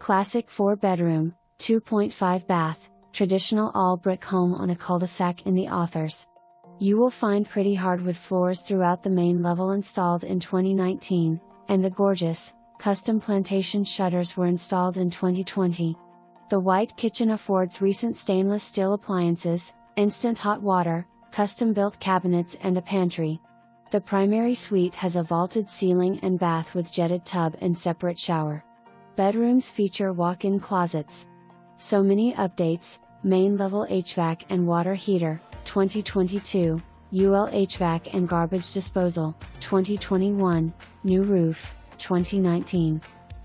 Classic 4-bedroom, 2.5 bath, traditional all-brick home on a cul-de-sac in the authors. You will find pretty hardwood floors throughout the main level installed in 2019, and the gorgeous, custom plantation shutters were installed in 2020. The white kitchen affords recent stainless steel appliances, instant hot water, custom-built cabinets and a pantry. The primary suite has a vaulted ceiling and bath with jetted tub and separate shower. Bedrooms feature walk-in closets. So many updates: main level HVAC and water heater, 2022, UL HVAC and garbage disposal, 2021, new roof, 2019.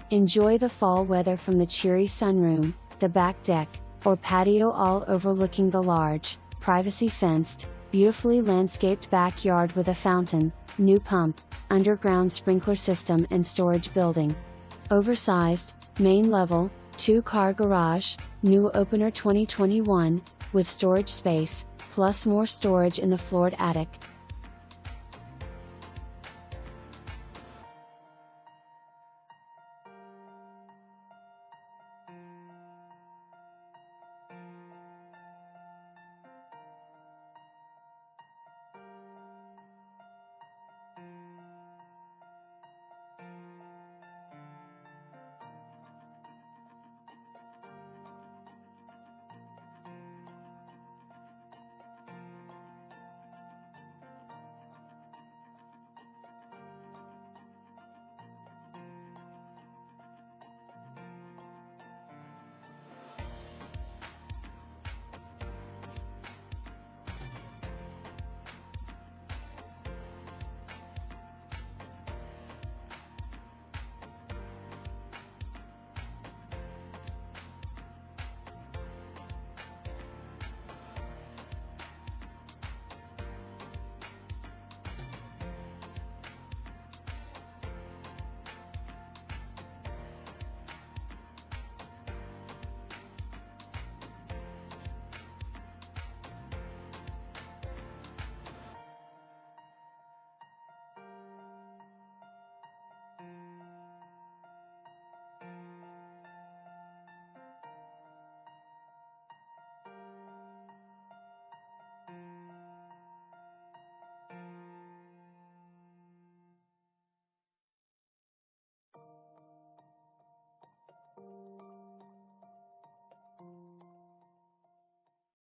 Enjoy the fall weather from the cheery sunroom, the back deck, or patio, all overlooking the large, privacy-fenced, beautifully landscaped backyard with a fountain, new pump, underground sprinkler system and storage building. Oversized, main level, 2-car garage, new opener 2021, with storage space, plus more storage in the floored attic.